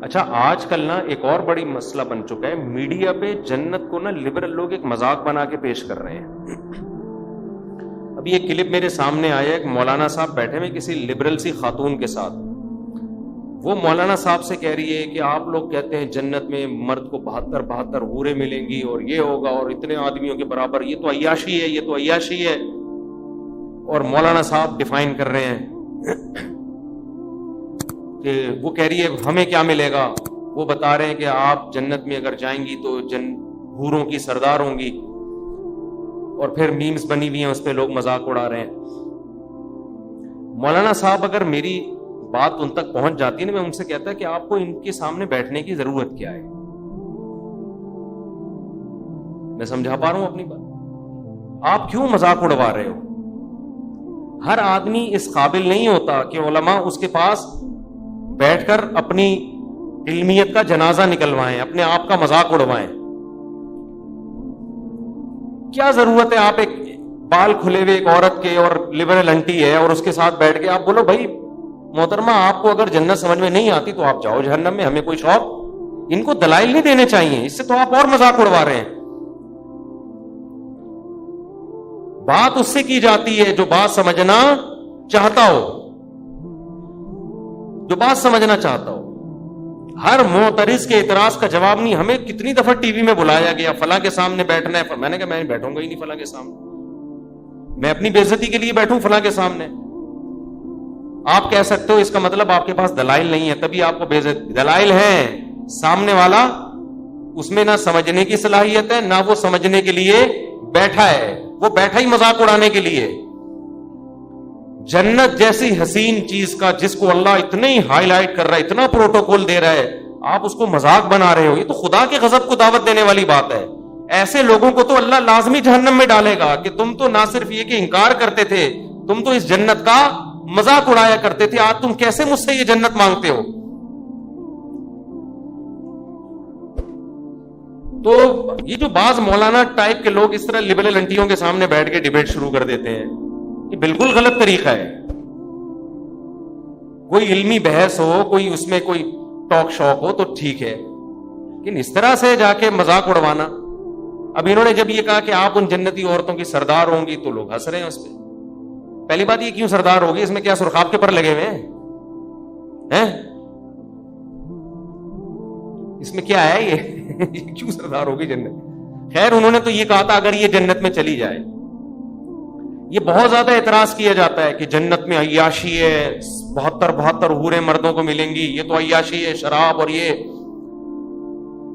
اچھا آج کل نا ایک اور بڑی مسئلہ بن چکا ہے، میڈیا پہ جنت کو نا لبرل لوگ ایک مذاق بنا کے پیش کر رہے ہیں. ابھی ایک کلپ میرے سامنے آیا، ایک مولانا صاحب بیٹھے ہوئے کسی لبرل سی خاتون کے ساتھ. وہ مولانا صاحب سے کہہ رہی ہے کہ آپ لوگ کہتے ہیں جنت میں مرد کو 72 حوریں ملیں گی اور یہ ہوگا اور اتنے آدمیوں کے برابر، یہ تو عیاشی ہے، یہ تو عیاشی ہے. اور مولانا صاحب ڈیفائن کر رہے ہیں کہ وہ کہہ رہی ہے ہمیں کیا ملے گا. وہ بتا رہے ہیں کہ آپ جنت میں اگر جائیں گی تو حوروں کی سردار ہوں گی، اور پھر میمز بنی ہوئی ہیں اس پہ لوگ مذاق اڑا رہے ہیں. مولانا صاحب اگر میری بات ان تک پہنچ جاتی ہے نا، میں ان سے کہتا کہ آپ کو ان کے سامنے بیٹھنے کی ضرورت کیا ہے. میں سمجھا پا رہا ہوں اپنی بات؟ آپ کیوں مذاق اڑوا رہے ہو؟ ہر آدمی اس قابل نہیں ہوتا کہ علماء اس کے پاس بیٹھ کر اپنی علمیت کا جنازہ نکلوائیں، اپنے آپ کا مذاق اڑوائیں. کیا ضرورت ہے آپ ایک بال کھلے ہوئے ایک عورت کے اور لبرل انٹی ہے اور اس کے ساتھ بیٹھ کے آپ بولو بھائی محترمہ آپ کو اگر جنت سمجھ میں نہیں آتی تو آپ جاؤ جہنم میں، ہمیں کوئی شوق. ان کو دلائل نہیں دینے چاہیے، اس سے تو آپ اور مذاق اڑوا رہے ہیں. بات اس سے کی جاتی ہے جو بات سمجھنا چاہتا ہو، جو بات سمجھنا چاہتا ہو. ہر معترض کے اعتراض کا جواب نہیں. ہمیں کتنی دفعہ ٹی وی میں بلایا گیا فلاں کے سامنے بیٹھنا ہے، میں نے کہا میں بیٹھوں گا ہی نہیں فلاں کے سامنے، میں اپنی بے عزتی کے لیے بیٹھوں فلاں کے سامنے. آپ کہہ سکتے ہو اس کا مطلب آپ کے پاس دلائل نہیں ہے تبھی آپ کو بے عزتی. دلائل ہیں، سامنے والا اس میں نہ سمجھنے کی صلاحیت ہے نہ وہ سمجھنے کے لیے بیٹھا ہے، وہ بیٹھا ہی مذاق اڑانے کے لیے. جنت جیسی حسین چیز کا جس کو اللہ اتنا ہی ہائی لائٹ کر رہا ہے، اتنا پروٹوکول دے رہا ہے، آپ اس کو مذاق بنا رہے ہو. یہ تو خدا کے غضب کو دعوت دینے والی بات ہے. ایسے لوگوں کو تو اللہ لازمی جہنم میں ڈالے گا کہ تم تو نہ صرف یہ کہ انکار کرتے تھے، تم تو اس جنت کا مذاق اڑایا کرتے تھے. آج تم کیسے مجھ سے یہ جنت مانگتے ہو؟ تو یہ جو بعض مولانا ٹائپ کے لوگ اس طرح لبرل انٹیوں کے سامنے بیٹھ کے ڈیبیٹ شروع کر دیتے ہیں، یہ بالکل غلط طریقہ ہے. کوئی علمی بحث ہو، کوئی اس میں کوئی ٹاک شوق ہو تو ٹھیک ہے، لیکن اس طرح سے جا کے مذاق اڑوانا. اب انہوں نے جب یہ کہا کہ آپ ان جنتی عورتوں کی سردار ہوں گی تو لوگ ہنس رہے ہیں اس پہ. پہلی بات یہ کیوں سردار ہوگی؟ اس میں کیا سرخاب کے پر لگے ہوئے ہیں؟ اس میں کیا ہے یہ کیوں سردار ہوگی جنت؟ خیر انہوں نے تو یہ کہا تھا اگر یہ جنت میں چلی جائے. یہ بہت زیادہ اعتراض کیا جاتا ہے کہ جنت میں عیاشی ہے، 72 حوریں مردوں کو ملیں گی، یہ تو عیاشی ہے، شراب اور یہ.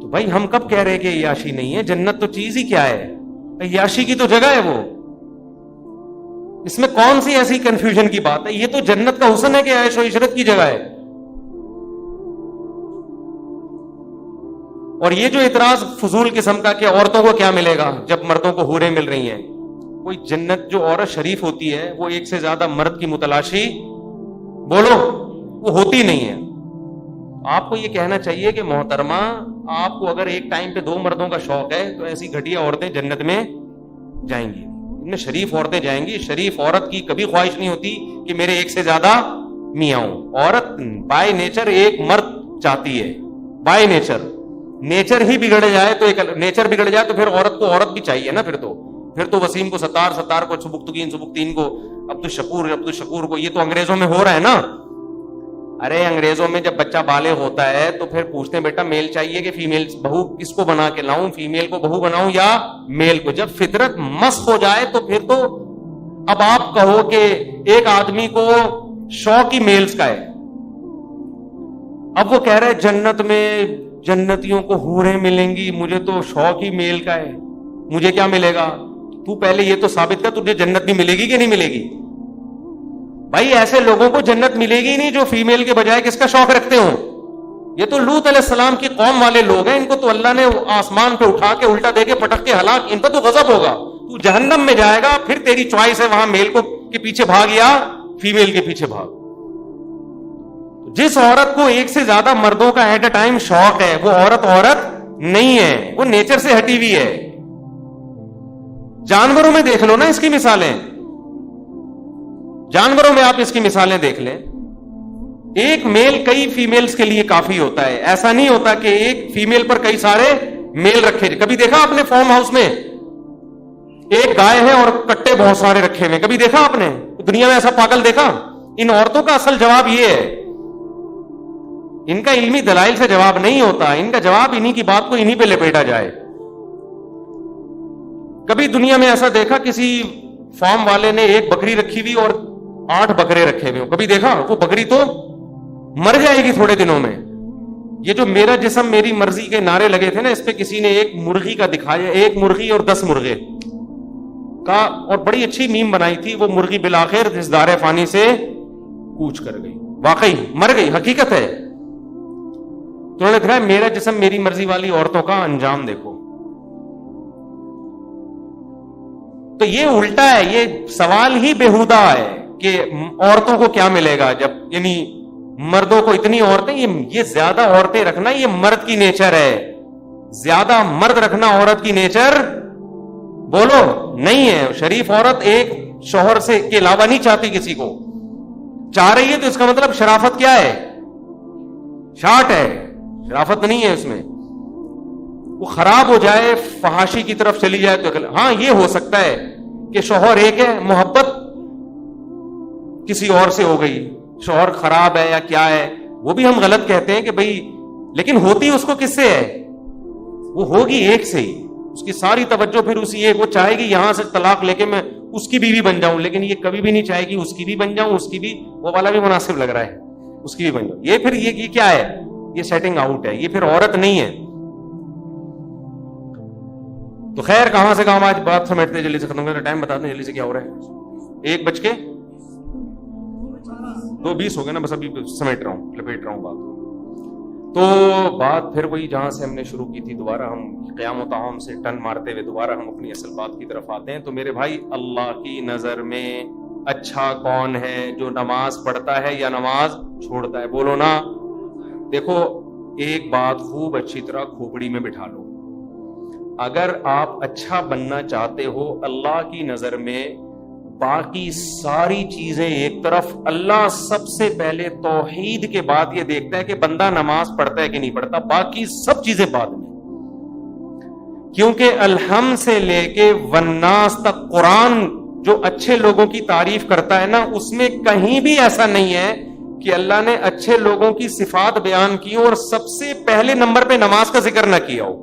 تو بھائی ہم کب کہہ رہے کہ عیاشی نہیں ہے؟ جنت تو چیز ہی کیا ہے؟ عیاشی کی تو جگہ ہے وہ. اس میں کون سی ایسی کنفیوژن کی بات ہے؟ یہ تو جنت کا حسن ہے کہ عیش و عشرت کی جگہ ہے. اور یہ جو اعتراض فضول قسم کا کہ عورتوں کو کیا ملے گا جب مردوں کو حوریں مل رہی ہیں، کوئی جنت جو عورت شریف ہوتی ہے وہ ایک سے زیادہ مرد کی متلاشی بولو وہ ہوتی نہیں ہے. آپ کو یہ کہنا چاہیے کہ محترمہ آپ کو اگر ایک ٹائم پہ 2 مردوں کا شوق ہے تو ایسی گھٹیا عورتیں جنت میں جائیں گی، ان میں شریف عورتیں جائیں گی. شریف عورت کی کبھی خواہش نہیں ہوتی کہ میرے ایک سے زیادہ میاں ہوں. عورت بائی نیچر ایک مرد چاہتی ہے، بائی نیچر. نیچر ہی بگڑ جائے تو ایک نیچر بگڑ جائے تو پھر عورت کو عورت بھی چاہیے نا. پھر تو وسیم کو ستار کو سبکتگین کو عبدالشکور کو. یہ تو انگریزوں میں ہو رہا ہے نا. ارے انگریزوں میں جب بچہ بالغ ہوتا ہے تو پھر پوچھتے ہیں بیٹا میل چاہیے کہ فیمیل، بہو کس کو بنا کے لاؤں، فیمیل کو بہو بناؤں یا میل کو. جب فطرت مست ہو جائے تو پھر تو اب آپ کہو کہ ایک آدمی کو شوق ہی میلز کا ہے. اب وہ کہہ رہے جنت میں جنتیوں کو حوریں ملیں گی، مجھے تو شوق ہی میل کا ہے، مجھے کیا ملے گا؟ تو پہلے یہ تو ثابت کر تجھے جنت بھی ملے گی کہ نہیں ملے گی. بھائی ایسے لوگوں کو جنت ملے گی نہیں جو فیمیل کے بجائے کس کا شوق رکھتے ہوں. یہ تو لوط علیہ السلام کی قوم والے لوگ ہیں، ان کو تو اللہ نے آسمان پہ اٹھا کے الٹا دے کے پٹک کے ہلاک. ان پر تو غضب ہوگا. تو جہنم میں جائے گا، پھر تیری چوائس ہے وہاں میل کو کے پیچھے بھاگ یا فیمیل کے پیچھے بھاگ. جس عورت کو ایک سے زیادہ مردوں کا ایٹ اے ٹائم شوق ہے وہ عورت نہیں ہے، وہ نیچر سے ہٹی ہوئی ہے. جانوروں میں دیکھ لو نا اس کی مثالیں، جانوروں میں آپ اس کی مثالیں دیکھ لیں. ایک میل کئی فیمیلز کے لیے کافی ہوتا ہے. ایسا نہیں ہوتا کہ ایک فیمیل پر کئی سارے میل رکھے. کبھی دیکھا آپ نے فارم ہاؤس میں ایک گائے ہے اور کٹے بہت سارے رکھے ہوئے؟ کبھی دیکھا آپ نے دنیا میں ایسا پاگل دیکھا؟ ان عورتوں کا اصل جواب یہ ہے. ان کا علمی دلائل سے جواب نہیں ہوتا, ان کا جواب انہی کی بات کو انہی پہ لپیٹا جائے. کبھی دنیا میں ایسا دیکھا کسی فارم والے نے ایک بکری رکھی ہوئی اور 8 بکرے رکھے ہوئے؟ کبھی دیکھا؟ وہ بکری تو مر جائے گی تھوڑے دنوں میں. یہ جو میرا جسم میری مرضی کے نعرے لگے تھے نا, اس پہ کسی نے ایک مرغی کا دکھایا, 1 مرغی اور 10 مرغے کا, اور بڑی اچھی میم بنائی تھی. وہ مرغی بالآخر اس دار فانی سے کوچ کر گئی, واقعی مر گئی, حقیقت ہے. تو انہوں نے کہا میرا جسم میری مرضی والی عورتوں کا انجام دیکھو. تو یہ الٹا ہے, یہ سوال ہی بیہودہ ہے کہ عورتوں کو کیا ملے گا جب, یعنی مردوں کو اتنی عورتیں, یہ زیادہ عورتیں رکھنا یہ مرد کی نیچر ہے. زیادہ مرد رکھنا عورت کی نیچر بولو نہیں ہے. شریف عورت ایک شوہر سے کے علاوہ نہیں چاہتی کسی کو. چاہ رہی ہے تو اس کا مطلب شرافت کیا ہے؟ شارٹ ہے, شرافت نہیں ہے اس میں. وہ خراب ہو جائے, فحاشی کی طرف چلی جائے تو ہاں یہ ہو سکتا ہے کہ شوہر ایک ہے, محبت کسی اور سے ہو گئی, شوہر خراب ہے یا کیا ہے, وہ بھی ہم غلط کہتے ہیں کہ بھئی, لیکن ہوتی اس کو کس سے ہے؟ وہ ہوگی ایک سے ہی. اس کی ساری توجہ پھر اسی ایک, وہ چاہے گی یہاں سے طلاق لے کے میں اس کی بیوی بن جاؤں, لیکن یہ کبھی بھی نہیں چاہے گی اس کی بھی بن جاؤں, اس کی بھی, وہ والا بھی مناسب لگ رہا ہے, اس کی بھی بن جاؤں. یہ پھر یہ کیا ہے؟ یہ سیٹنگ آؤٹ ہے, یہ پھر عورت نہیں ہے. تو خیر کہاں سے کہاں, آج بات سمیٹتے جلدی سے ختم کرتے, ٹائم بتا دیں جلدی سے کیا ہو رہا ہے. 1:02 ہو گئے نا, بس ابھی سمیٹ رہا ہوں, لپیٹ رہا ہوں بات. تو بات پھر وہی جہاں سے ہم نے شروع کی تھی, دوبارہ ہم قیام و طعام سے ٹن مارتے ہوئے دوبارہ ہم اپنی اصل بات کی طرف آتے ہیں. تو میرے بھائی, اللہ کی نظر میں اچھا کون ہے؟ جو نماز پڑھتا ہے یا نماز چھوڑتا ہے؟ بولو نا. دیکھو ایک بات خوب اچھی طرح کھوپڑی میں بٹھا لو, اگر آپ اچھا بننا چاہتے ہو اللہ کی نظر میں, باقی ساری چیزیں ایک طرف, اللہ سب سے پہلے توحید کے بعد یہ دیکھتا ہے کہ بندہ نماز پڑھتا ہے کہ نہیں پڑھتا, باقی سب چیزیں بعد میں. کیونکہ الحمد سے لے کے والناس تک قرآن جو اچھے لوگوں کی تعریف کرتا ہے نا, اس میں کہیں بھی ایسا نہیں ہے کہ اللہ نے اچھے لوگوں کی صفات بیان کی اور سب سے پہلے نمبر پہ نماز کا ذکر نہ کیا ہو.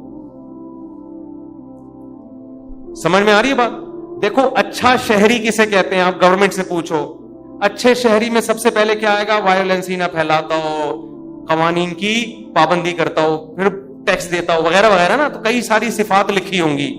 سمجھ میں آ رہی ہے بات؟ دیکھو اچھا شہری کسے کہتے ہیں, آپ گورنمنٹ سے پوچھو, اچھے شہری میں سب سے پہلے کیا آئے گا؟ وائلنس ہی نہ پھیلاتا ہو, قوانین کی پابندی کرتا ہو, پھر ٹیکس دیتا ہو, وغیرہ وغیرہ نا. تو کئی ساری صفات لکھی ہوں گی.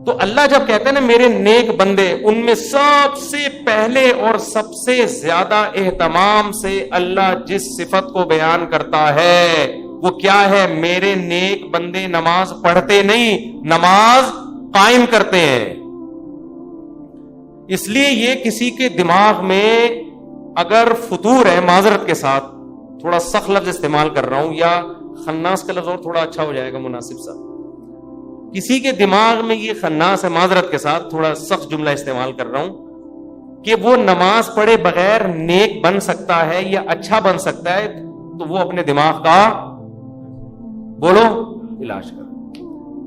تو اللہ جب کہتے ہیں نا میرے نیک بندے, ان میں سب سے پہلے اور سب سے زیادہ اہتمام سے اللہ جس صفت کو بیان کرتا ہے وہ کیا ہے؟ میرے نیک بندے نماز پڑھتے نہیں, نماز قائم کرتے ہیں. اس لیے یہ کسی کے دماغ میں اگر فطور ہے, معذرت کے ساتھ تھوڑا سخت لفظ استعمال کر رہا ہوں, یا خناس کا لفظ اور تھوڑا اچھا ہو جائے گا مناسب سا, کسی کے دماغ میں یہ خناس ہے, معذرت کے ساتھ تھوڑا سخت جملہ استعمال کر رہا ہوں, کہ وہ نماز پڑھے بغیر نیک بن سکتا ہے یا اچھا بن سکتا ہے, تو وہ اپنے دماغ کا بولو علاج کر.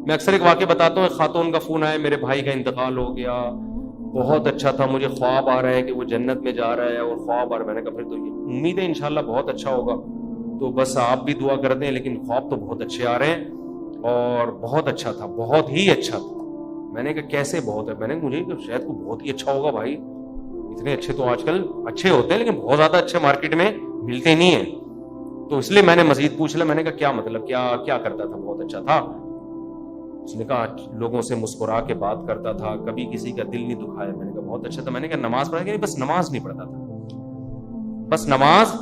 میں اکثر ایک واقعہ بتاتا ہوں, ایک خاتون کا فون آیا, میرے بھائی کا انتقال ہو گیا, بہت اچھا تھا, مجھے خواب آ رہا ہے کہ وہ جنت میں جا رہا ہے, اور خواب آ رہا ہے. میں نے کہا پھر تو یہ امید ہے انشاءاللہ بہت اچھا ہوگا, تو بس آپ بھی دعا کر دیں, لیکن خواب تو بہت اچھے آ رہے ہیں, اور بہت اچھا تھا, بہت ہی اچھا تھا. میں نے کہا کیسے بہت ہے؟ میں نے مجھے شاید کو بہت ہی اچھا ہوگا بھائی, اتنے اچھے تو آج کل اچھے ہوتے ہیں لیکن بہت زیادہ اچھے مارکیٹ میں ملتے نہیں ہیں. تو اس لیے میں نے مزید پوچھ لیا, میں نے کہا کیا مطلب, کیا کرتا تھا؟ بہت اچھا تھا. اس نے کہا لوگوں سے مسکرا کے بات کرتا تھا, کبھی کسی کا دل نہیں دکھایا. میں نے کہا بہت اچھا تھا. میں نے کہا نماز پڑھا کہ نہیں؟ بس نماز نہیں پڑھتا تھا, بس نماز.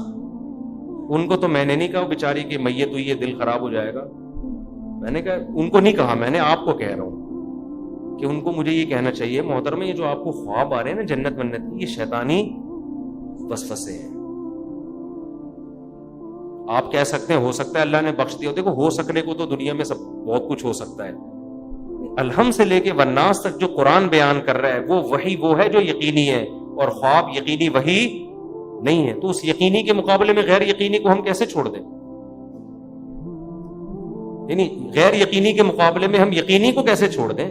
ان کو تو میں نے نہیں کہا بیچاری کہ میت ہوئی ہے دل خراب ہو جائے گا, میں نے کہا ان کو نہیں کہا, میں نے آپ کو کہہ رہا ہوں کہ ان کو مجھے یہ کہنا چاہیے محترم, یہ جو آپ کو خواب آ رہے ہیں نا جنت منت, یہ شیطانی وسوسے ہیں. آپ کہہ سکتے ہیں ہو سکتا ہے اللہ نے بخش دیا, دیکھو ہو سکنے کو تو دنیا میں سب بہت کچھ ہو سکتا ہے. الحمد سے لے کے والناس تک جو قرآن بیان کر رہا ہے وہ وہی وہ ہے جو یقینی ہے, اور خواب یقینی وہی نہیں ہے. تو اس یقینی کے مقابلے میں غیر یقینی کو ہم کیسے چھوڑ دیں؟ یعنی غیر یقینی کے مقابلے میں ہم یقینی کو کیسے چھوڑ دیں؟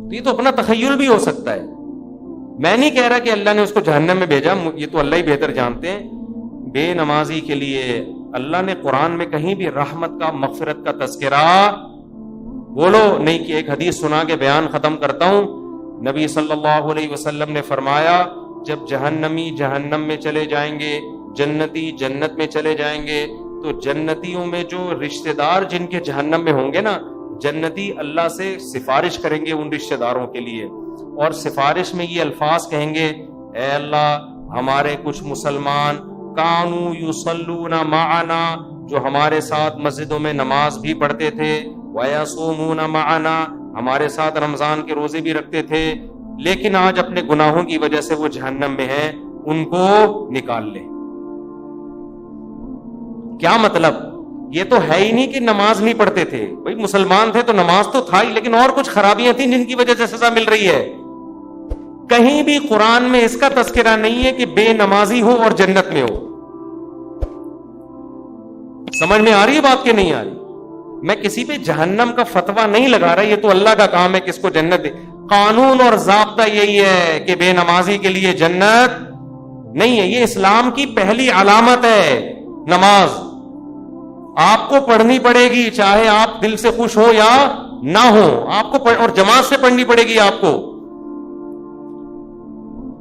تو یہ تو اپنا تخیل بھی ہو سکتا ہے. میں نہیں کہہ رہا کہ اللہ نے اس کو جہنم میں بھیجا، یہ تو اللہ ہی بہتر جانتے ہیں. بے نمازی کے لیے اللہ نے قرآن میں کہیں بھی رحمت کا، مغفرت کا تذکرہ بولو نہیں کہ. ایک حدیث سنا کے بیان ختم کرتا ہوں. نبی صلی اللہ علیہ وسلم نے فرمایا جب جہنمی جہنم میں چلے جائیں گے، جنتی جنت میں چلے جائیں گے، تو جنتیوں میں جو رشتہ دار جن کے جہنم میں ہوں گے نا، جنتی اللہ سے سفارش کریں گے ان رشتہ داروں کے لیے، اور سفارش میں یہ الفاظ کہیں گے: اے اللہ ہمارے کچھ مسلمان کانو یصلون معنا، جو ہمارے ساتھ مسجدوں میں نماز بھی پڑھتے تھے، ویصومون معنا، ہمارے ساتھ رمضان کے روزے بھی رکھتے تھے، لیکن آج اپنے گناہوں کی وجہ سے وہ جہنم میں ہیں، ان کو نکال لے. کیا مطلب؟ یہ تو ہے ہی نہیں کہ نماز نہیں پڑھتے تھے. بھائی مسلمان تھے تو نماز تو تھا ہی، لیکن اور کچھ خرابیاں تھیں جن کی وجہ سے سزا مل رہی ہے. کہیں بھی قرآن میں اس کا تذکرہ نہیں ہے کہ بے نمازی ہو اور جنت میں ہو. سمجھ میں آ رہی ہے بات کہ نہیں آ رہی؟ میں کسی پہ جہنم کا فتویٰ نہیں لگا رہا، یہ تو اللہ کا کام ہے کس کو جنت دے. قانون اور ضابطہ یہی ہے کہ بے نمازی کے لیے جنت نہیں ہے. یہ اسلام کی پہلی علامت ہے نماز. آپ کو پڑھنی پڑے گی، چاہے آپ دل سے خوش ہو یا نہ ہو، آپ کو اور جماعت سے پڑھنی پڑے گی آپ کو.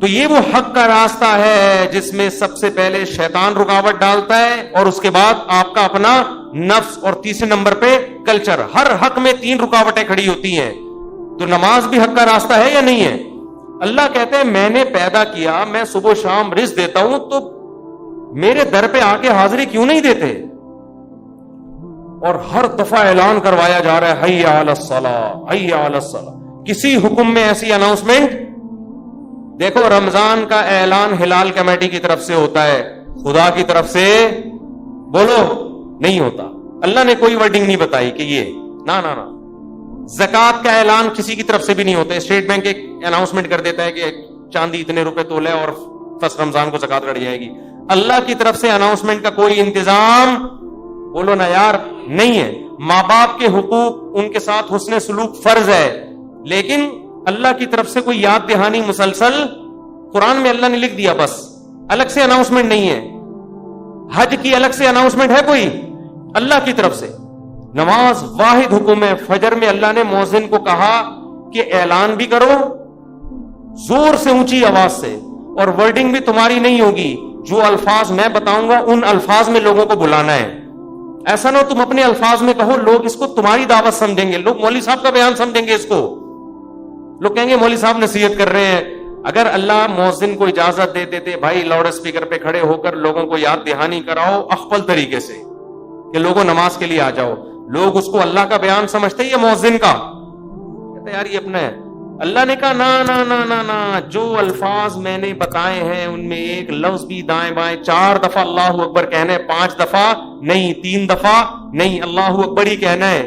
تو یہ وہ حق کا راستہ ہے جس میں سب سے پہلے شیطان رکاوٹ ڈالتا ہے، اور اس کے بعد آپ کا اپنا نفس، اور تیسرے نمبر پہ کلچر. ہر حق میں 3 رکاوٹیں کھڑی ہوتی ہیں. تو نماز بھی حق کا راستہ ہے یا نہیں ہے؟ اللہ کہتے ہیں میں نے پیدا کیا، میں صبح و شام رزق دیتا ہوں، تو میرے در پہ آ کے حاضری کیوں نہیں دیتے؟ اور ہر دفعہ اعلان کروایا جا رہا ہے حی علی الصلاۃ، حی علی الصلاۃ. کسی حکم میں ایسی اناؤنسمنٹ دیکھو. رمضان کا اعلان ہلال کمیٹی کی طرف سے ہوتا ہے، خدا کی طرف سے بولو نہیں ہوتا. اللہ نے کوئی ورڈنگ نہیں بتائی کہ یہ نہ نہ نہ. زکوٰۃ کا اعلان کسی کی طرف سے بھی نہیں ہوتا. اسٹیٹ بینک ایک اناؤنسمنٹ کر دیتا ہے کہ چاندی اتنے روپے تولے اور فرسٹ رمضان کو زکوٰۃ کٹ جائے گی. اللہ کی طرف سے اناؤنسمنٹ کا کوئی انتظام بولو نا یار نہیں ہے. ماں باپ کے حقوق، ان کے ساتھ حسن سلوک فرض ہے، لیکن اللہ کی طرف سے کوئی یاد دہانی مسلسل قرآن میں اللہ نے لکھ دیا، بس الگ سے اناؤنسمنٹ نہیں ہے. حج کی الگ سے اناؤنسمنٹ ہے کوئی؟ اللہ کی طرف سے. نماز واحد حکم ہے. فجر میں اللہ نے مؤذن کو کہا کہ اعلان بھی کرو زور سے، اونچی آواز سے، اور ورڈنگ بھی تمہاری نہیں ہوگی. جو الفاظ میں بتاؤں گا ان الفاظ میں لوگوں کو بلانا ہے. ایسا نہ ہو تم اپنے الفاظ میں کہو، لوگ اس کو تمہاری دعوت سمجھیں گے، لوگ مولوی صاحب کا بیان سمجھیں گے اس کو. لوگ کہیں گے مولوی صاحب نصیحت کر رہے ہیں. اگر اللہ مؤذن کو اجازت دے دیتے بھائی لاؤڈ اسپیکر پہ کھڑے ہو کر لوگوں کو یاد دہانی کراؤ اخفل طریقے سے کہ لوگوں نماز کے لیے آ جاؤ، لوگ اس کو اللہ کا بیان سمجھتے یا مؤذن کا؟ کہتے یار یہ اپنا ہے. اللہ نے کہا نا نا نا نا نا، جو الفاظ میں نے بتائے ہیں ان میں ایک لفظ بھی دائیں بائیں 4 دفعہ اللہ اکبر کہنا ہے، 5 دفعہ نہیں، 3 دفعہ نہیں، اللہ اکبر ہی کہنا ہے.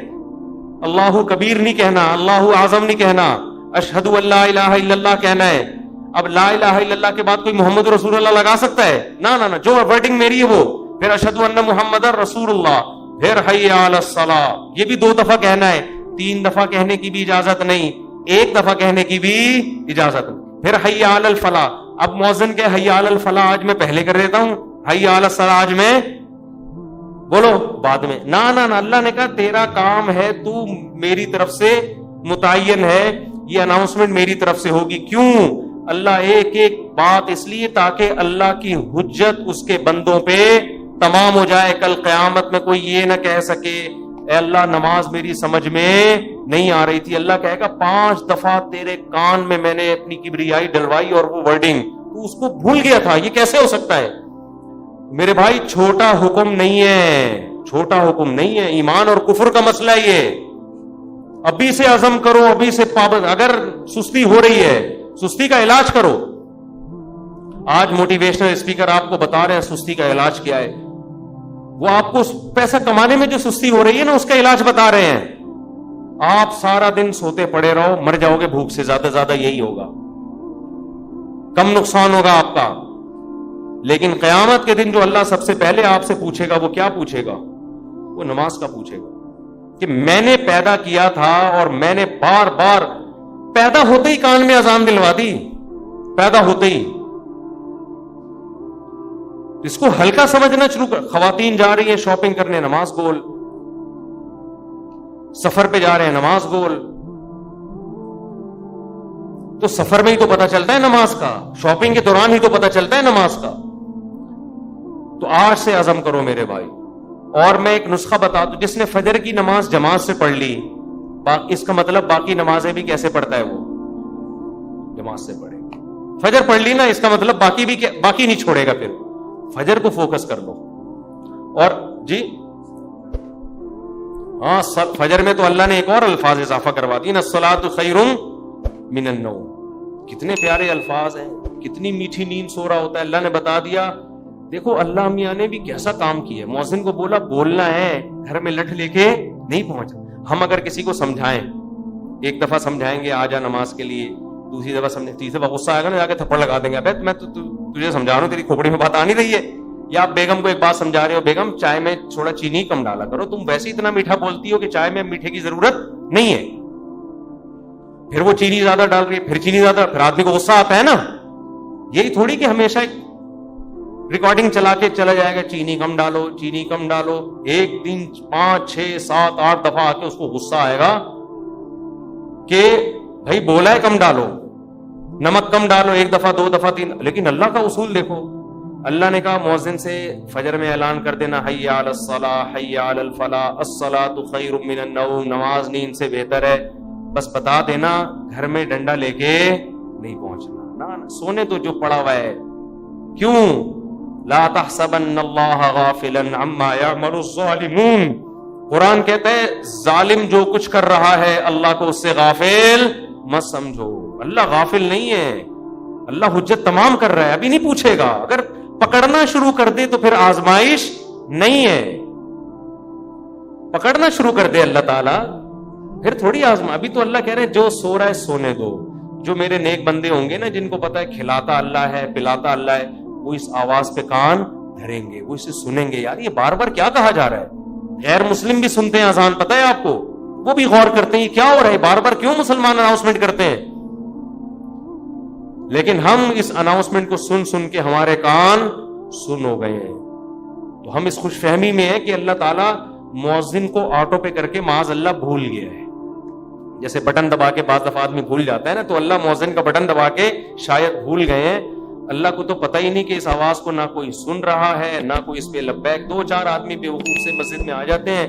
اللہ کبیر نہیں کہنا، اللہ اعظم نہیں کہنا، اشہد ان لا الہ الا اللہ کہنا ہے. اب لا الہ الا اللہ کے بعد کوئی محمد رسول اللہ لگا سکتا ہے؟ نہ نہ نہ، جو ورڈنگ میری ہے وہ، پھر اشہد ان محمد رسول اللہ، پھر حی علی الصلاۃ، یہ بھی 2 دفعہ کہنا ہے. 3 دفعہ کہنے کی بھی اجازت نہیں، 1 دفعہ کہنے کی بھی اجازت نہیں. پھر حی علی الفلاح. اب مؤذن کہ حی علی الفلاح آج میں پہلے کر دیتا ہوں، حی علی الصلاۃ آج میں بولو بعد میں. نہ نہ نہ، اللہ نے کہا تیرا کام ہے، تو میری طرف سے متعین ہے، یہ اناؤنسمنٹ میری طرف سے ہوگی. کیوں؟ اللہ ایک ایک بات اس لیے تاکہ اللہ کی حجت اس کے بندوں پہ تمام ہو جائے. کل قیامت میں کوئی یہ نہ کہہ سکے اے اللہ نماز میری سمجھ میں نہیں آ رہی تھی. اللہ کہے گا 5 دفعہ تیرے کان میں نے اپنی کبریائی ڈلوائی اور وہ ورڈنگ تو اس کو بھول گیا تھا. یہ کیسے ہو سکتا ہے؟ میرے بھائی چھوٹا حکم نہیں ہے، چھوٹا حکم نہیں ہے. ایمان اور کفر کا مسئلہ یہ. ابھی سے عزم کرو، ابھی سے پابند. اگر سستی ہو رہی ہے سستی کا علاج کرو. آج موٹیویشنل اسپیکر آپ کو بتا رہے ہیں سستی کا علاج کیا ہے. وہ آپ کو پیسہ کمانے میں جو سستی ہو رہی ہے نا اس کا علاج بتا رہے ہیں. آپ سارا دن سوتے پڑے رہو، مر جاؤ گے بھوک سے. زیادہ سے زیادہ یہی ہوگا، کم نقصان ہوگا آپ کا. لیکن قیامت کے دن جو اللہ سب سے پہلے آپ سے پوچھے گا وہ کیا پوچھے گا؟ وہ نماز کا پوچھے گا کہ میں نے پیدا کیا تھا اور میں نے بار بار پیدا ہوتے ہی کان میں اذان دلوا دی، پیدا ہوتے ہی. اس کو ہلکا سمجھنا شروع کر. خواتین جا رہی ہیں شاپنگ کرنے، نماز بول. سفر پہ جا رہے ہیں، نماز بول. تو سفر میں ہی تو پتا چلتا ہے نماز کا، شاپنگ کے دوران ہی تو پتا چلتا ہے نماز کا. تو آج سے عزم کرو میرے بھائی. اور میں ایک نسخہ بتا دوں، جس نے فجر کی نماز جماعت سے پڑھ لی، اس کا مطلب باقی نمازیں بھی کیسے پڑھتا ہے؟ وہ جماعت سے پڑھے. فجر پڑھ لی نا، اس کا مطلب باقی نہیں چھوڑے گا. پھر فجر کو فوکس کر لو. اور جی ہاں، فجر میں تو اللہ نے ایک اور الفاظ اضافہ کروا دی نا، الصلاۃ خیر من النوم. کتنے پیارے الفاظ ہیں، کتنی میٹھی نیند سو رہا ہوتا ہے. اللہ نے بتا دیا. دیکھو اللہ میاں نے بھی کیسا کام کیا. مؤذن کو بولا بولنا ہے، گھر میں لٹھ لے کے نہیں پہنچا. ہم اگر کسی کو سمجھائیں، ایک دفعہ سمجھائیں گے آ جا نماز کے لیے، دوسری دفعہ سمجھیں، تیسری دفعہ غصہ آئے گا نا، جا کے تھپڑ لگا دیں گے. ابے میں تجھے سمجھا رہا ہوں، تیری کھوپڑی میں بات آ نہیں رہی ہے. یا آپ بیگم کو ایک بات سمجھا رہے ہو، بیگم چائے میں تھوڑا چینی کم ڈالا کرو، تم ویسے اتنا میٹھا بولتی ہو کہ چائے میں میٹھے کی ضرورت نہیں ہے. پھر وہ چینی زیادہ ڈال رہی ہے، پھر چینی زیادہ، پھر آدمی کو غصہ آتا ہے نا. یہی تھوڑی کہ ہمیشہ ایک ریکارڈنگ چلا کے چلا جائے گا، چینی کم ڈالو، چینی کم ڈالو. ایک دن 5 6 7 8 دفعہ آ کے اس کو غصہ آئے گا کہ بھائی بولا ہے کم ڈالو، نمک کم ڈالو. 1 دفعہ 2 دفعہ 3. لیکن اللہ کا اصول دیکھو. اللہ نے کہا مؤذن سے فجر میں اعلان کر دینا، حی علی الصلاۃ حی علی الفلاح الصلاۃ خیر من النوم. نماز نیند سے بہتر ہے. بس بتا دینا، گھر میں ڈنڈا لے کے نہیں پہنچنا. نہ سونے تو جو پڑا ہوا ہے. کیوں؟ لا تحسبن اللہ غافلا عما يعمل الظالمون. قرآن کہتا ہے ظالم جو کچھ کر رہا ہے اللہ کو اس سے غافل مت سمجھو. اللہ غافل نہیں ہے. اللہ حجت تمام کر رہا ہے، ابھی نہیں پوچھے گا. اگر پکڑنا شروع کر دے تو پھر آزمائش نہیں ہے. پکڑنا شروع کر دے اللہ تعالیٰ پھر تھوڑی آزما. ابھی تو اللہ کہہ رہے جو سو رہا ہے سونے دو. جو میرے نیک بندے ہوں گے نا، جن کو پتا ہے کھلاتا اللہ ہے پلاتا اللہ ہے، وہ اس آواز پہ کان دھریں گے، وہ اسے سنیں گے. یار یہ بار بار کیا کہا جا رہا ہے؟ غیر مسلم بھی سنتے ہیں اذان، پتہ ہے آپ کو، وہ بھی غور کرتے ہیں یہ کیا ہو رہا ہے، بار بار کیوں مسلمان اناؤنسمنٹ کرتے ہیں. لیکن ہم اس اناؤنسمنٹ کو سن سن کے ہمارے کان سن ہو گئے ہیں. تو ہم اس خوش فہمی میں ہیں کہ اللہ تعالیٰ مؤذن کو آٹو پہ کر کے معاذ اللہ بھول گیا ہے. جیسے بٹن دبا کے بعض دفعہ آدمی بھول جاتا ہے نا، تو اللہ مؤذن کا بٹن دبا کے شاید بھول گئے ہیں. اللہ کو تو پتہ ہی نہیں کہ اس آواز کو نہ کوئی سن رہا ہے نہ کوئی اس پہ لبیک. 2-4 آدمی بیوقوف سے مسجد میں آ جاتے ہیں.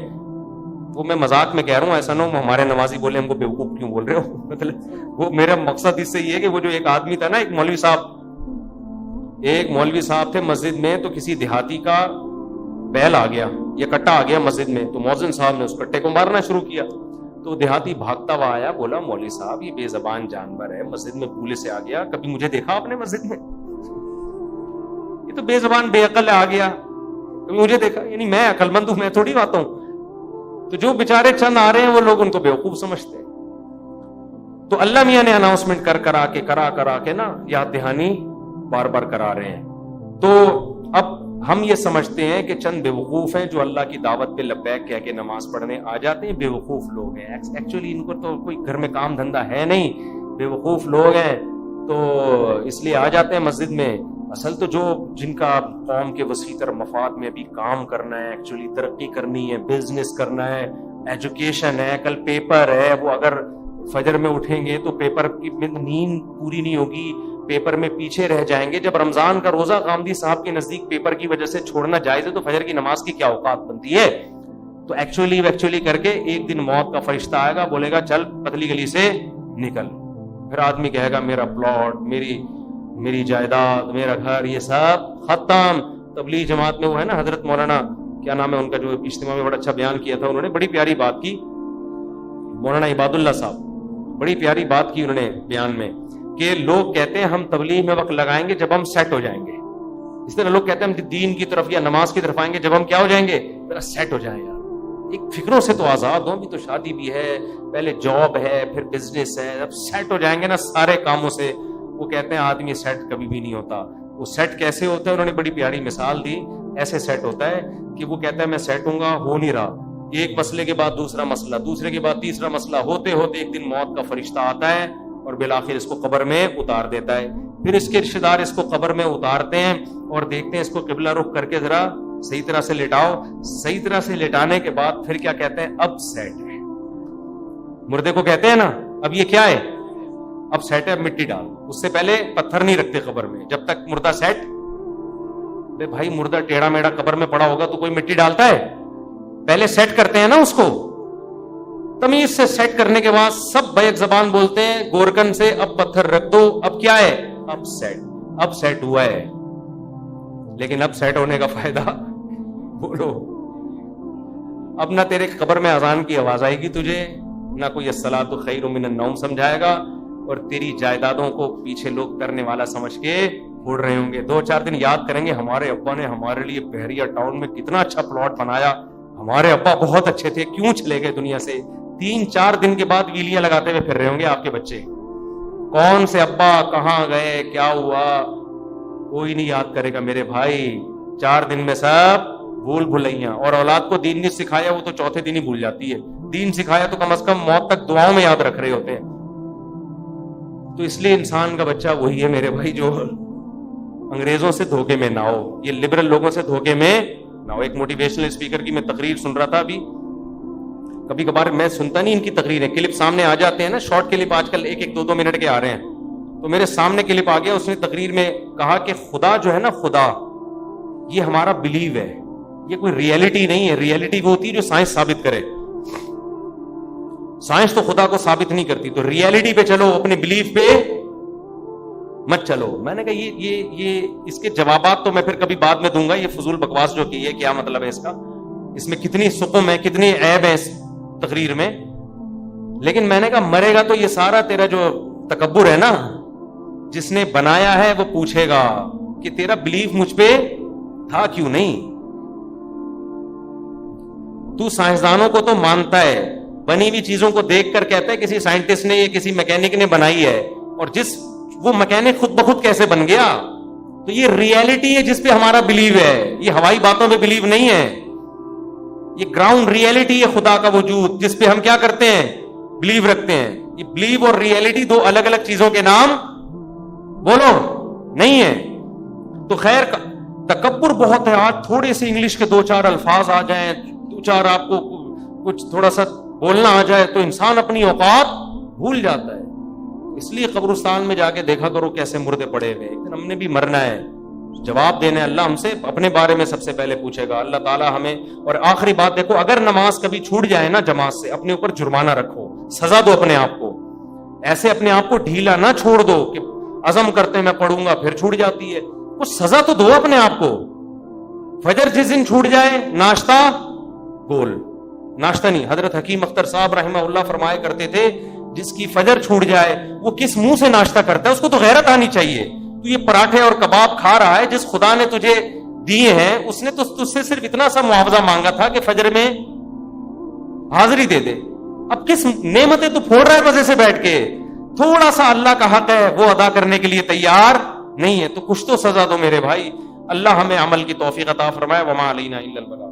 وہ میں مذاق میں کہہ رہا ہوں، ایسا نہ ہو ہمارے نمازی بولے ہم کو بیوقوف کیوں بول رہے ہو. مطلب وہ میرا مقصد اس سے یہ ہے کہ وہ جو ایک آدمی تھا نا، ایک مولوی صاحب تھے مسجد میں، تو کسی دیہاتی کا بیل آ گیا یا کٹا آ گیا مسجد میں. تو مؤذن صاحب نے اس کٹے کو مارنا شروع کیا. تو دیہاتی بھاگتا ہوا آیا، بولا مولوی صاحب یہ بے زبان جانور ہے، مسجد میں بھولے سے آ گیا. کبھی مجھے دیکھا آپ نے مسجد میں؟ یہ تو بے زبان بے عقل آ گیا. کبھی مجھے دیکھا؟ یعنی میں عقل مند ہوں، میں تھوڑی بات ہوں. تو جو بےچارے چند آ رہے ہیں وہ لوگ ان کو بیوقوف سمجھتے ہیں. تو اللہ میاں نے اناؤنسمنٹ کرا کے نا یاد دہانی بار بار کرا رہے ہیں. تو اب ہم یہ سمجھتے ہیں کہ چند بیوقوف ہیں جو اللہ کی دعوت پہ لبیک کہہ کے نماز پڑھنے آ جاتے ہیں. بیوقوف لوگ ہیں. ایکچولی ان کو تو کوئی گھر میں کام دھندا ہے نہیں، بیوقوف لوگ ہیں، تو اس لیے آ جاتے ہیں مسجد میں. اصل تو جو جن کا قوم کے وسیع تر مفاد میں ابھی کام کرنا ہے، ایکچولی ترقی کرنی ہے، بزنس کرنا ہے، ایجوکیشن ہے، کل پیپر ہے، وہ اگر فجر میں اٹھیں گے تو پیپر کی نیند پوری نہیں ہوگی، پیپر میں پیچھے رہ جائیں گے. جب رمضان کا روزہ غامدی صاحب کے نزدیک پیپر کی وجہ سے چھوڑنا جائز ہے، تو فجر کی نماز کی کیا اوقات بنتی ہے؟ تو ایکچولی کر کے ایک دن موت کا فرشتہ آئے گا، بولے گا چل پتلی گلی سے نکل. پھر آدمی کہے گا میرا پلاٹ، میری جائیداد، میرا گھر، یہ سب ختم. تبلیغ جماعت میں وہ ہے نا حضرت مولانا کیا نام ہے ان کا، جو اجتماع میں بڑا اچھا بیان کیا تھا، انہوں نے بڑی پیاری بات کی. مولانا عباد اللہ صاحب بڑی پیاری بات کی انہوں نے بیان میں، کہ لوگ کہتے ہیں ہم تبلیغ میں وقت لگائیں گے جب ہم سیٹ ہو جائیں گے. اس طرح لوگ کہتے ہیں ہم دین کی طرف یا نماز کی طرف آئیں گے جب ہم کیا ہو جائیں گے، ذرا سیٹ ہو جائیں. یار ایک فکروں سے تو آزاد ہوں، بھی تو شادی بھی ہے، پہلے جاب ہے، پھر بزنس ہے، اب سیٹ ہو جائیں گے نا سارے کاموں سے. وہ کہتے ہیں آدمی سیٹ کبھی بھی نہیں ہوتا. وہ سیٹ کیسے ہوتا ہے؟ انہوں نے بڑی پیاری مثال دی. ایسے سیٹ ہوتا ہے کہ وہ کہتا ہے میں سیٹ ہوں گا, ہو نہیں رہا, ایک مسئلے کے بعد دوسرا مسئلہ, دوسرے کے بعد تیسرا مسئلہ, ہوتے ہوتے ایک دن موت کا فرشتہ آتا ہے اور بالآخر اس کو قبر میں اتار دیتا ہے. پھر اس کے رشتے دار اس کو قبر میں اتارتے ہیں اور دیکھتے ہیں اس کو قبلہ رخ کر کے ذرا صحیح طرح سے لٹاؤ. صحیح طرح سے لٹانے کے بعد پھر کیا کہتے ہیں؟ اب سیٹ ہے. مردے کو کہتے ہیں نا اب یہ کیا ہے؟ اب سیٹ ہے, اب مٹی ڈال. اس سے پہلے پتھر نہیں رکھتے قبر میں جب تک مردہ سیٹ. بھائی مردہ ٹیڑھا میڑا قبر میں پڑا ہوگا تو کوئی مٹی ڈالتا ہے؟ پہلے سیٹ کرتے ہیں نا اس کو. تمیز سے سیٹ کرنے کے بعد سب بیک زبان بولتے ہیں گورکن سے, اب پتھر رکھ دو. اب کیا ہے؟ اب سیٹ. اب سیٹ ہوا ہے. لیکن اب سیٹ ہونے کا فائدہ بولو. اب نہ تیرے قبر میں اذان کی آواز آئے گی تجھے, نہ کوئی الصلاۃ خیر من النوم سمجھائے گا, اور تیری جائیدادوں کو پیچھے لوگ کرنے والا سمجھ کے پھوڑ رہے ہوں گے. 2-4 دن یاد کریں گے ہمارے ابا نے ہمارے لیے بحریہ ٹاؤن میں کتنا اچھا پلاٹ بنایا, ہمارے ابا بہت اچھے تھے, کیوں چلے گئے دنیا سے. 3-4 دن کے بعد ویلیاں لگاتے ہوئے پھر رہے ہوں گے آپ کے بچے. کون سے ابا کہاں گئے, کیا ہوا, کوئی نہیں یاد کرے گا میرے بھائی. 4 دن میں سب بھول بھلائیاں. اور اولاد کو دین نہیں سکھایا وہ تو چوتھے دن ہی بھول جاتی ہے. دین سکھایا تو کم از کم موت تک دعاؤں میں یاد رکھ رہے ہوتے ہیں. تو اس لیے انسان کا بچہ وہی ہے میرے بھائی جو انگریزوں سے دھوکے میں نہ ہو, یہ لبرل لوگوں سے دھوکے میں نہ ہو. ایک موٹیویشنل اسپیکر کی میں تقریر سن رہا تھا ابھی. کبھی کبھار میں سنتا نہیں ان کی تقریریں, کلپ سامنے آ جاتے ہیں نا, شارٹ کلپ آج کل 1-2 منٹ کے آ رہے ہیں. تو میرے سامنے کلپ آ گیا, اس نے تقریر میں کہا کہ خدا جو ہے نا, خدا یہ ہمارا بلیو ہے, یہ کوئی ریئلٹی نہیں ہے. ریئلٹی وہ ہوتی ہے جو سائنس ثابت کرے. سائنس تو خدا کو ثابت نہیں کرتی, تو ریئلٹی پہ چلو, اپنے بلیف پہ مت چلو. میں نے کہا یہ اس کے جوابات تو میں پھر کبھی بعد میں دوں گا. یہ فضول بکواس جو کی ہے کیا مطلب ہے اس کا, اس میں کتنی سقم ہے, کتنی عیب ہے اس تقریر میں. لیکن میں نے کہا مرے گا تو یہ سارا تیرا جو تکبر ہے نا, جس نے بنایا ہے وہ پوچھے گا کہ تیرا بلیف مجھ پہ تھا کیوں نہیں. تو سائنسدانوں کو تو مانتا ہے, بنی ہوئی چیزوں کو دیکھ کر کہتا ہے کسی سائنٹسٹ نے یا کسی میکینک نے بنائی ہے, اور وہ میکینک خود بخود کیسے بن گیا. تو یہ ریئلٹی ہے جس پہ ہمارا بلیو ہے, یہ ہوائی باتوں پہ بلیو نہیں ہے. یہ گراؤنڈ ریئلٹی ہے خدا کا وجود, جس پہ ہم کیا کرتے ہیں؟ بلیو رکھتے ہیں. یہ بلیو اور ریئلٹی 2 الگ الگ چیزوں کے نام بولو نہیں ہے. تو خیر تکبر بہت ہے. آج تھوڑے سے انگلش کے 2-4 الفاظ آ جائیں, 2-4 آپ کو کچھ تھوڑا سا بولنا آ جائے تو انسان اپنی اوقات بھول جاتا ہے. اس لیے قبرستان میں جا کے دیکھا کرو کیسے مردے پڑے ہوئے. ایک دن ہم نے بھی مرنا ہے, جواب دینا ہے. اللہ ہم سے اپنے بارے میں سب سے پہلے پوچھے گا اللہ تعالیٰ ہمیں. اور آخری بات دیکھو, اگر نماز کبھی چھوٹ جائے نا جماعت سے, اپنے اوپر جرمانہ رکھو, سزا دو اپنے آپ کو. ایسے اپنے آپ کو ڈھیلا نہ چھوڑ دو کہ عزم کرتے میں پڑھوں گا پھر چھوٹ جاتی ہے. کچھ سزا تو دو اپنے آپ کو. فجر جس دن چھوٹ جائے ناشتہ گول, ناشتہ نہیں. حضرت حکیم اختر صاحب رحمہ اللہ فرمایا کرتے تھے جس کی فجر چھوٹ جائے وہ کس منہ سے ناشتہ کرتا ہے, اس کو تو غیرت آنی چاہیے. تو یہ پراٹھے اور کباب کھا رہا ہے, جس خدا نے تجھے دیے ہیں اس نے تو تجھ سے صرف اتنا سا معاوضہ مانگا تھا کہ فجر میں حاضری دے دے. اب کس نعمتیں تو پھوڑ رہا ہے مزے سے بیٹھ کے, تھوڑا سا اللہ کا حق ہے وہ ادا کرنے کے لیے تیار نہیں ہے. تو کچھ تو سزا دو میرے بھائی. اللہ ہمیں عمل کی توفیق عطا فرمائے. وما علینا الا البلاغ.